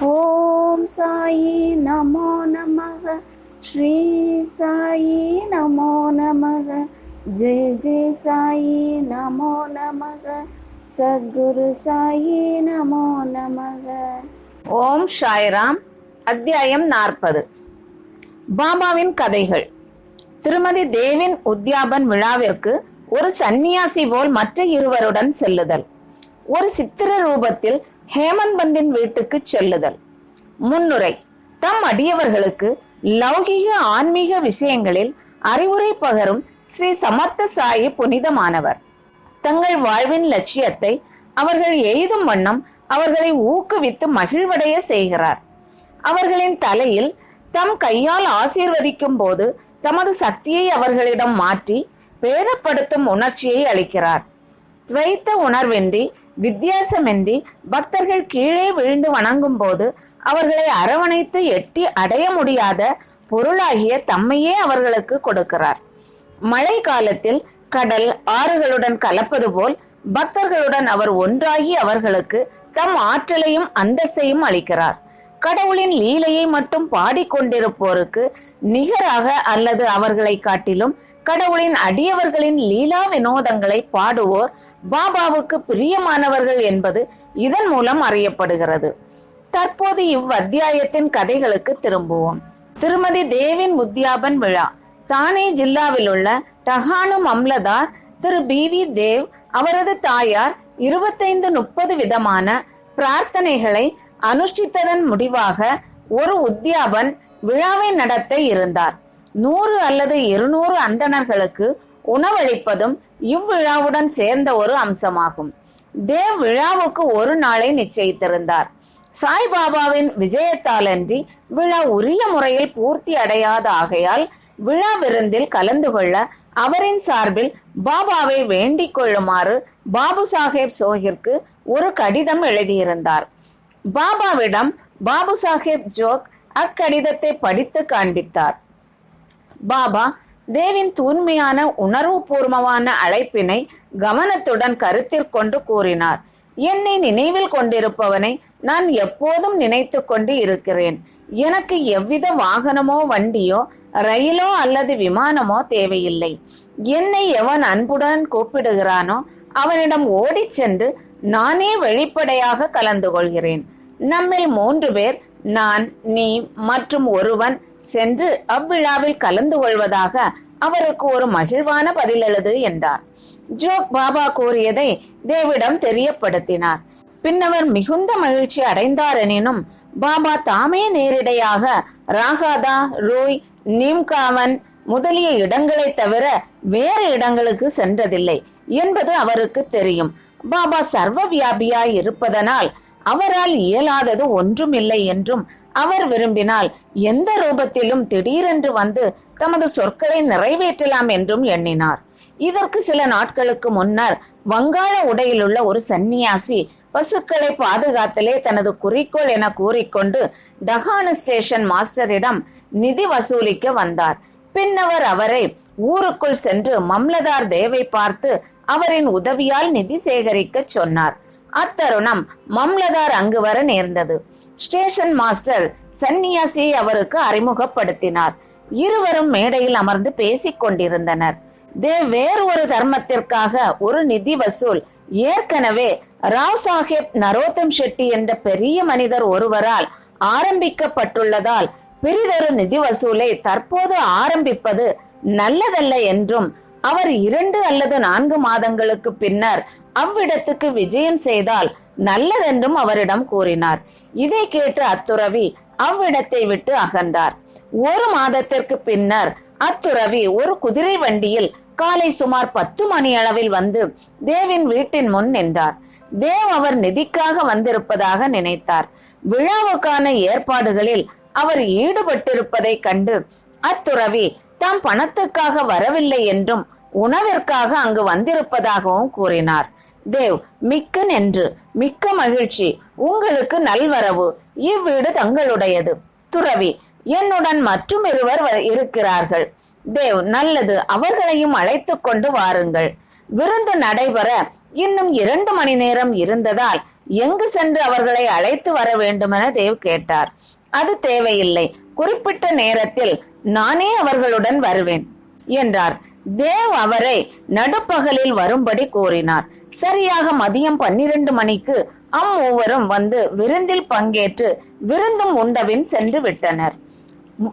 ஓம் சாயி நமோ நமக. ஸ்ரீ சாயி நமோ நமக. ஜெய ஜெய சாயி நமோ நமக. சத்குரு சாயி நமோ நமக. ஓம் சாய்ராம். அத்தியாயம் 40. பாபாவின் கதைகள். திருமதி தேவின் உத்யாபன் விழாவிற்கு ஒரு சந்நியாசி போல் மற்ற இருவருடன் செல்லுதல். ஒரு சித்திர ரூபத்தில் ஹேமந்த் பந்தின் வீட்டுக்கு செல்லுதல். முன்னுரை. தம் அடியவர்களுக்கு லௌகிக ஆன்மீக விஷயங்களில் அறிவுரை பகரும் ஸ்ரீ சமர்த்த சாயி புனிதமானவர். தங்கள் வாழ்வின் லட்சியத்தை அவர்கள் எய்தும் வண்ணம் அவர்களை ஊக்குவித்து மகிழ்வடைய செய்கிறார். அவர்களின் தலையில் தம் கையால் ஆசீர்வதிக்கும் போது தமது சக்தியை அவர்களிடம் மாற்றி பேதப்படுத்தும் உணர்ச்சியை அளிக்கிறார். துவைத்த உணர்வின்றி, வித்தியாசமின்றி பக்தர்கள் கீழே விழுந்து வணங்கும் போது அவர்களை அரவணைத்து எட்டி அடைய முடியாத பொருளாகிய தம்மையே அவர்களுக்கு கொடுக்கிறார். மழை காலத்தில் கடல் ஆறுகளுடன் கலப்பது போல் பக்தர்களுடன் அவர் ஒன்றாகி அவர்களுக்கு தம் ஆற்றலையும் அந்தஸ்தையும் அளிக்கிறார். கடவுளின் லீலையை மட்டும் பாடிக்கொண்டிருப்போருக்கு நிகராக அல்லது அவர்களை காட்டிலும் கடவுளின் அடியவர்களின் லீலா வினோதங்களை பாடுவோர் பாபாவுக்கு பிரியமானவர்கள் என்பது இதன் மூலம் அறியப்படுகிறது. தற்போது இவ்வத்தியாயத்தின் கதைகளுக்கு திரும்புவோம். திருமதி தேவின் உத்யாபன் விழா. தானே ஜில்லாவில் உள்ள டஹானு மம்லதார் திரு பி.வி. தேவ் அவரது தாயார் 25-30 விதமான பிரார்த்தனைகளை அனுஷ்டித்ததன் முடிவாக ஒரு உத்யாபன் விழாவை நடத்த இருந்தார். 100 அல்லது 200 அந்தணர்களுக்கு உணவளிப்பதும் இவ்விழாவுடன் சேர்ந்த ஒரு அம்சமாகும். தேவ் விழாவுக்கு ஒரு நாளை நிச்சயித்திருந்தார். சாய்பாபாவின் விஜயத்தாலன்றி விழா உரிய முறையில் பூர்த்தி அடையாத ஆகையால் விழா விருந்தில் கலந்து கொள்ள அவரின் சார்பில் பாபாவை வேண்டிக் கொள்ளுமாறு பாபு சாஹேப் சோஹிற்கு ஒரு கடிதம் எழுதியிருந்தார். பாபாவிடம் பாபு சாஹேப் ஜோக் அக்கடிதத்தை படித்து காண்பித்தார். பாபா தேவின் தூய்மையான உணர்வுபூர்வமான அழைப்பினை கவனத்துடன் கருத்திற்கொண்டு கூறினார். என்னை நினைவில் கொண்டிருப்பவனை நான் எப்போதும் நினைத்து கொண்டு இருக்கிறேன். எனக்கு எவ்வித வாகனமோ வண்டியோ ரயிலோ அல்லது விமானமோ தேவையில்லை. என்னை எவன் அன்புடன் கூப்பிடுகிறானோ அவனிடம் ஓடிச் சென்று நானே வெளிப்படையாக கலந்து கொள்கிறேன். நம்மில் 3 பேர், நான், நீ மற்றும் ஒருவன் சென்று அவ்விழாவில் கலந்து கொள்வதாக அவருக்கு ஒரு மகிழ்வான பதில் எழுது என்றார். ஜோக் பாபா கூறியதை தேவிடம் தெரியப்படுத்தினார். பின்னவர் மிகுந்த மகிழ்ச்சி அடைந்தார். எனினும் பாபா தாமே நேரிடையாக ராகாதா, ரோய், நீம்காவன் முதலிய இடங்களை தவிர வேறு இடங்களுக்கு சென்றதில்லை என்பது அவருக்கு தெரியும். பாபா சர்வ வியாபியாய் இருப்பதனால் அவரால் இயலாதது ஒன்றுமில்லை என்றும் அவர் விரும்பினால் எந்த ரூபத்திலும் திடீரென்று வந்து தமது சொற்களை நிறைவேற்றலாம் என்றும் எண்ணினார். இதற்கு சில நாட்களுக்கு முன்னர் வங்காள உடையிலுள்ள ஒரு சந்நியாசி பசுக்களை பாதுகாத்தலே தனது குறிக்கோள் என கூறிக்கொண்டு டஹானு ஸ்டேஷன் மாஸ்டரிடம் நிதி வசூலிக்க வந்தார். பின்னவர் அவரை ஊருக்குள் சென்று மம்லதார் தேவை பார்த்து அவரின் உதவியால் நிதி சேகரிக்க சொன்னார். அத்தருணம் மம்லதார் அங்கு வர நேர்ந்தது. ஸ்டேஷன் மாஸ்டர் சந்நியாசியை அவருக்கு அறிமுகப்படுத்தினார். இருவரும் மேடையில் அமர்ந்து பேசிக் கொண்டிருந்தனர். தேவ் வேறு ஒரு தர்மத்திற்காக ஒரு நிதி வசூல் ஏற்கனவே ராவ் சாஹேப் நரோத்தம் ஷெட்டி என்ற பெரிய மனிதர் ஒருவரால் ஆரம்பிக்கப்பட்டுள்ளதால் பெரிதொரு நிதி வசூலை தற்போது ஆரம்பிப்பது நல்லதல்ல என்றும் அவர் 2 அல்லது 4 மாதங்களுக்கு பின்னர் அவ்விடத்துக்கு விஜயம் செய்தால் நல்லதென்றும் அவரிடம் கூறினார். இதை கேட்டு அத்துறவி அவ்விடத்தை விட்டு அகன்றார். 1 மாதத்திற்கு பின்னர் அத்துறவி ஒரு குதிரை வண்டியில் காலை சுமார் 10 மணி அளவில் வந்து தேவின் வீட்டின் முன் நின்றார். தேவ் அவர் நிதிக்காக வந்திருப்பதாக நினைத்தார். விழாவுக்கான ஏற்பாடுகளில் அவர் ஈடுபட்டிருப்பதை கண்டு அத்துறவி தாம் பணத்துக்காக வரவில்லை என்றும் உணவிற்காக அங்கு வந்திருப்பதாகவும் கூறினார். தேவ் மிக்க நன்று, மிக்க மகிழ்ச்சி, உங்களுக்கு நல்வரவு, இவ்வீடு தங்களுடையது. துறவி என்னுடன் மற்றும் இருவர் இருக்கிறார்கள். தேவ் நல்லது, அவர்களையும் அழைத்து கொண்டு வாருங்கள். விருந்து நடைபெற இன்னும் 2 மணி நேரம் இருந்ததால் எங்கு சென்று அவர்களை அழைத்து வர வேண்டுமென தேவ் கேட்டார். அது தேவையில்லை, குறிப்பிட்ட நேரத்தில் நானே அவர்களுடன் வருவேன் என்றார். தேவ் அவரை நடுப்பகலில் வரும்படி கூறினார். சரியாக மதியம் 12 மணிக்கு அம்மூவரும் வந்து விருந்தில் பங்கேற்று விருந்தும் உண்டபின் சென்று விட்டனர்.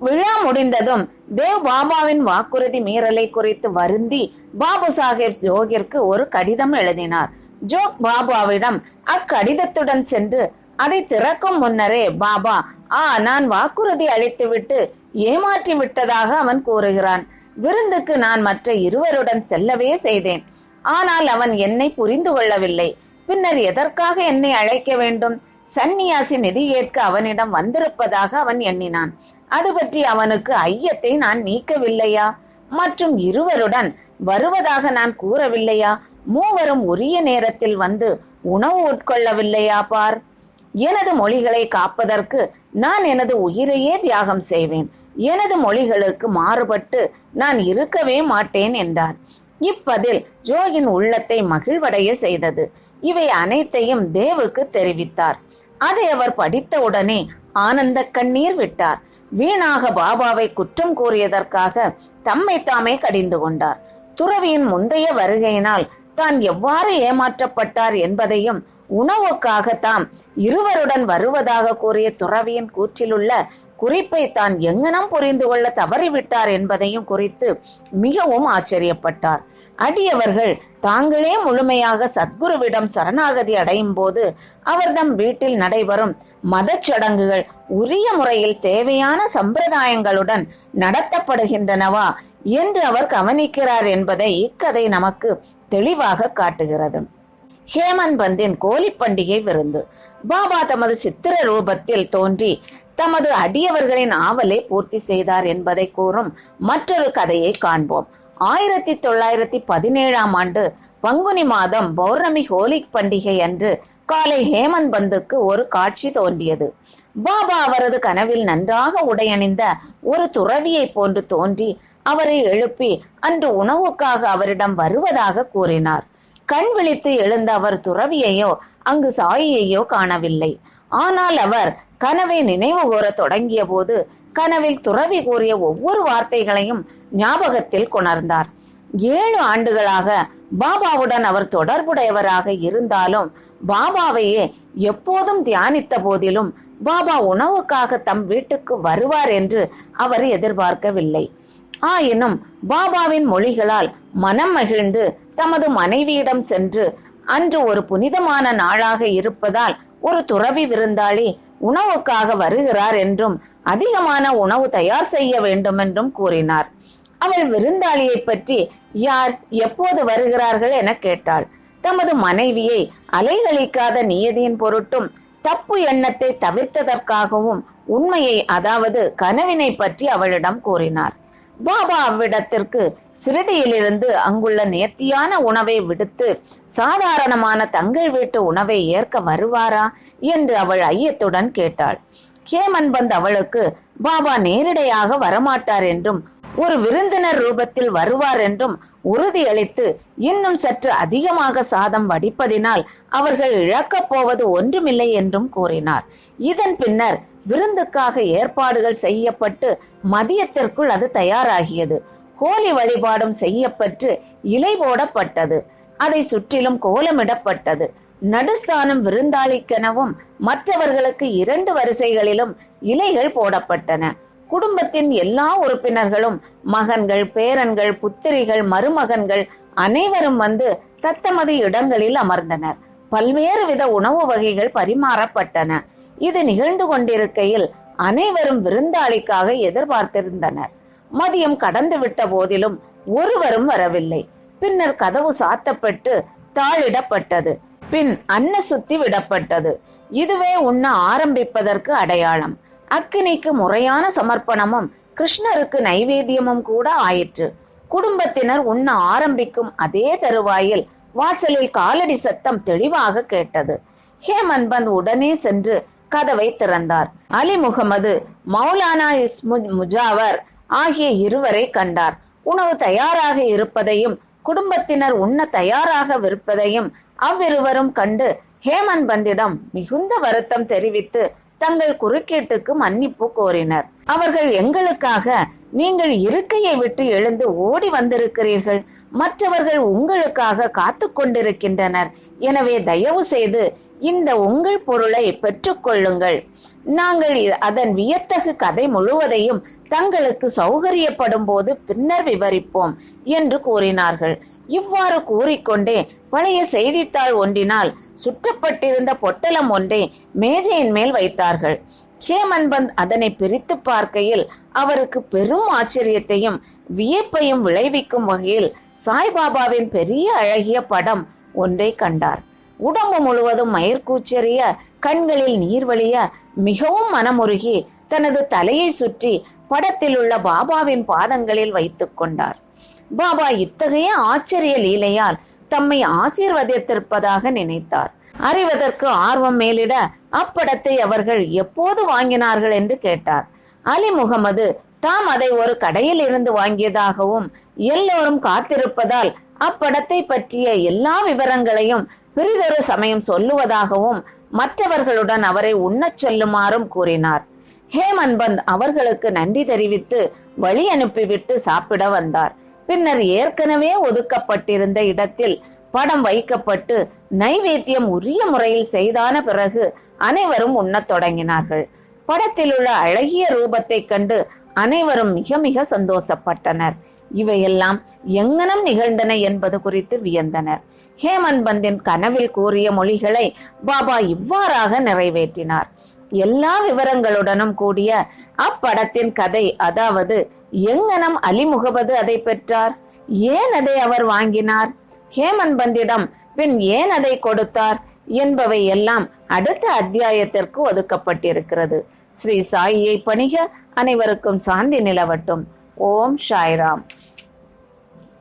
விழா முடிந்ததும் தேவ் பாபாவின் வாக்குறுதி மீறலை குறித்து வருந்தி பாபு சாஹேப் ஜோகிற்கு ஒரு கடிதம் எழுதினார். ஜோக் பாபாவிடம் அக்கடிதத்துடன் சென்று அதை திறக்கும் முன்னரே பாபா நான் வாக்குறுதி அளித்துவிட்டு ஏமாற்றி விட்டதாக அவன் கூறுகிறான். விருந்துக்கு நான் மற்ற இருவருடன் செல்லவே செய்தேன். ஆனால் அவன் என்னை புரிந்து கொள்ளவில்லை. பின்னர் எதற்காக என்னை அழைக்க வேண்டும்? சந்நியாசி நிதி ஏற்க அவனிடம் வந்திருப்பதாக அவன் எண்ணினான். அது பற்றி அவனுக்கு ஐயத்தை நான் நீக்கவில்லையா? மற்றும் இருவருடன் வருவதாக நான் கூறவில்லையா? மூவரும் உரிய நேரத்தில் வந்து உணவு உட்கொள்ளவில்லையா? பார், எனது மொழிகளை காப்பதற்கு நான் எனது உயிரையே தியாகம் செய்வேன். எனது மொழிகளுக்கு மாறுபட்டு நான் இருக்கவே மாட்டேன் என்றார். இப்பதில் ஜோகின் உள்ளத்தை மகிழ்வடைய செய்தது. இவை அனைத்தையும் தேவுக்கு தெரிவித்தார். அதை அவர் படித்தவுடனே ஆனந்த கண்ணீர் விட்டார். வீணாக பாபாவை குற்றம் கூறியதற்காக தம்மை தாமே கடிந்து கொண்டார். துறவியின் முந்தைய வருகையினால் தான் எவ்வாறு ஏமாற்றப்பட்டார் என்பதையும், உணவுக்காக தாம் இருவருடன் வருவதாக கூறிய துறவியின் கூற்றிலுள்ள குறிப்பை தான் எங்கனம் புரிந்து கொள்ள தவறிவிட்டார் என்பதையும் குறித்து மிகவும் ஆச்சரியப்பட்டார். அடியவர்கள் தாங்களே முழுமையாக சத்குருவிடம் சரணாகதி அடையும் போது அவர்தம் வீட்டில் நடைபெறும் மத சடங்குகள் உரிய முறையில் தேவையான சம்பிரதாயங்களுடன் நடத்தப்படுகின்றனவா என்று அவர் கவனிக்கிறார் என்பதை இக்கதை நமக்கு தெளிவாக காட்டுகிறது. ஹேமந்த் பந்தின் கோலி பண்டிகை விருந்து. பாபா தமது சித்திர ரூபத்தில் தோன்றி தமது அடியவர்களின் ஆவலை பூர்த்தி செய்தார் என்பதை கூறும் மற்றொரு கதையை காண்போம். 1917ஆம் ஆண்டு பங்குனி மாதம் பௌர்ணமி ஹோலி பண்டிகை அன்று காலை ஹேமந்த் பந்துக்கு ஒரு காட்சி தோன்றியது. பாபா அவரது கனவில் நன்றாக உடையணிந்த ஒரு துறவியை போன்று தோன்றி அவரை எழுப்பி அன்று உணவுக்காக அவரிடம் வருவதாக கூறினார். கண் விழித்து எழுந்த அவர் துறவியையோ அங்கு சாயியையோ காணவில்லை. ஆனால் அவர் கனவை நினைவு கூற தொடங்கிய போது கனவில் துறவி கூறிய ஒவ்வொரு வார்த்தைகளையும் ஞாபகத்தில் கொணர்ந்தார். 7 ஆண்டுகளாக பாபாவுடன் அவர் தொடர்புடையவராக இருந்தாலும் பாபாவையே எப்போதும் தியானித்த போதிலும் பாபா உணவுக்காக தம் வீட்டுக்கு வருவார் என்று அவர் எதிர்பார்க்கவில்லை. ஆயினும் பாபாவின் மொழிகளால் மனம் மகிழ்ந்து தமது மனைவியிடம் சென்று அன்று ஒரு புனிதமான நாளாக இருப்பதால் ஒரு துறவி விருந்தாளி உணவுக்காக வருகிறார் என்றும் அதிகமான உணவு தயார் செய்ய வேண்டும் என்றும் கூறினார். அவள் விருந்தாளியை பற்றி யார் எப்போது வருகிறார்கள் என கேட்டாள். தமது மனைவியை அலைகழிக்காத நியதியின் பொருட்டும் தப்பு எண்ணத்தை தவிர்த்ததற்காகவும் உண்மையை, அதாவது கனவினை பற்றி அவளிடம் கூறினார். பாபா அவ்விடத்திற்கு சிறடியிலிருந்து அங்குள்ள நேர்த்தியான உணவை விடுத்து சாதாரணமான தங்கள் வீட்டு உணவை ஏற்க வருவாரா என்று அவள் ஐயத்துடன் கேட்டாள். ஹேமந்த் பந்த் அவளுக்கு பாபா நேரிடையாக வரமாட்டார் என்றும் ஒரு விருந்தினர் ரூபத்தில் வருவார் என்றும் உறுதியளித்து இன்னும் சற்று அதிகமாக சாதம் வடிப்பதினால் அவர்கள் இழக்கப் போவது ஒன்றுமில்லை என்றும் கூறினார். இதன் பின்னர் விருந்துக்காக ஏற்பாடுகள் செய்யப்பட்டு மதியத்திற்குள் அது தயாராகியது. ஹோலி வழிபாடும் செய்யப்பட்டு இலை போடப்பட்டது. அதை சுற்றிலும் கோலமிடப்பட்டது. நடுஸ்தானம் விருந்தாளிக்கெனவும் மற்றவர்களுக்கு 2 வரிசைகளிலும் இலைகள் போடப்பட்டன. குடும்பத்தின் எல்லா உறுப்பினர்களும், மகன்கள், பேரன்கள், புத்திரிகள், மருமகன்கள் அனைவரும் வந்து தத்தமது இடங்களில் அமர்ந்தனர். பல்வேறு வித உணவு வகைகள் பரிமாறப்பட்டன. இது நிகழ்ந்து கொண்டிருக்கையில் அனைவரும் விருந்தாளிக்காக எதிர்பார்த்திருந்தனர். மதியம் கடந்து விட்ட போதிலும் ஒருவரும் வரவில்லை. பின்னர் கதவு சாத்தப்பட்டு தாளிடப்பட்டது. பின் அன்ன சுத்தி விடப்பட்டது. இதுவே உண்ண ஆரம்பிப்பதற்கு அடையாளம். அக்கினிக்கு முறையான சமர்ப்பணமும் கிருஷ்ணருக்கு நைவேத்தியமும் கூட ஆயிற்று. குடும்பத்தினர் உண்ண ஆரம்பிக்கும் அதே தருவாயில் வாசலில் காலடி சத்தம் தெளிவாக கேட்டது. ஹேமந்த் பந்த் உடனே சென்று கதவை திறந்தார். அலி முகமது, மௌலானா முஜாவர் ஆகிய இருவரை கண்டார். உணவு தயாராக இருப்பதையும் குடும்பத்தினர் உண்ண தயாராக இருப்பதையும் அவ்விருவரும் கண்டு ஹேமந்த்பந்திடம் மிகுந்த வருத்தம் தெரிவித்து தங்கள் குறுக்கீட்டுக்கு மன்னிப்பு கோரினர். அவர்கள், எங்களுக்காக நீங்கள் இருக்கையை விட்டு எழுந்து ஓடி வந்திருக்கிறீர்கள். மற்றவர்கள் உங்களுக்காக காத்து கொண்டிருக்கின்றனர். எனவே தயவு செய்து இந்த உங்கள் பொருளை பெற்றுக்கொள்ளுங்கள். நாங்கள் அதன் வியத்தகு கதை முழுவதையும் தங்களுக்கு சௌகரியப்படும் போது பின்னர் விவரிப்போம் என்று கூறினார்கள். இவ்வாறு கூறிக்கொண்டே பழைய செய்தித்தாள் ஒன்றினால் சுற்றப்பட்டிருந்த பொட்டலம் ஒன்றை மேஜையின் மேல் வைத்தார்கள். ஹேமந்த்பந்த் அதனை பிரித்து பார்க்கையில் அவருக்கு பெரும் ஆச்சரியத்தையும் வியப்பையும் விளைவிக்கும் வகையில் சாய்பாபாவின் பெரிய அழகிய படம் ஒன்றை கண்டார். உடம்பு முழுவதும் மயிர்கூச்செறிய, கண்களில் நீர் வழிய, மிகவும் மனமுருகி தனது தலையை சுற்றி படத்தில் உள்ள பாபாவின் பாதங்களில் வைத்துக் கொண்டார். பாபா இத்தகைய ஆச்சரிய லீலையால் தம்மை ஆசீர்வதித்திருப்பதாக நினைத்தார். அறிவதற்கு ஆர்வம் மேலிட அப்படத்தை அவர்கள் எப்போது வாங்கினார்கள் என்று கேட்டார். அலி முகமது தாம் அதை ஒரு கடையில் இருந்து வாங்கியதாகவும், எல்லோரும் காத்திருப்பதால் அப்படத்தை பற்றிய எல்லா விவரங்களையும் பிறிதொரு சமயம் சொல்லுவதாகவும் மற்றவர்களுடன் அவரை உண்ணச் செல்லுமாறும் கூறினார். ஹேமந்த்பந்த் அவர்களுக்கு நன்றி தெரிவித்து வழி அனுப்பிவிட்டு சாப்பிட வந்தார். பின்னர் ஏற்கனவே ஒதுக்கப்பட்டிருந்த இடத்தில் படம் வைக்கப்பட்டு நைவேத்தியம் உரிய முறையில் செய்தான பிறகு அனைவரும் உண்ணத் தொடங்கினார்கள். படத்தில் உள்ள அழகிய ரூபத்தை கண்டு அனைவரும் மிக மிக சந்தோஷப்பட்டனர். இவையெல்லாம் எங்கனம் நிகழ்ந்தன என்பது குறித்து வியந்தனர். ஹேமந்த்பந்தின் கனவில் கூறிய மொழிகளை பாபா இவ்வாறாக நிறைவேற்றினார். எல்லா விவரங்களுடனும் கூடிய அப்படத்தின் கதை, அதாவது எங்கனம் அலி முகமது அதை பெற்றார், ஏன் அதை அவர் வாங்கினார், ஹேமந்த்பந்திடம் பின் ஏன் அதை கொடுத்தார் என்பவை எல்லாம் அடுத்த அத்தியாயத்திற்கு ஒதுக்கப்பட்டிருக்கிறது. ஸ்ரீ சாயியை பணிக. அனைவருக்கும் சாந்தி நிலவட்டும். ஓம் சாய்ராம்.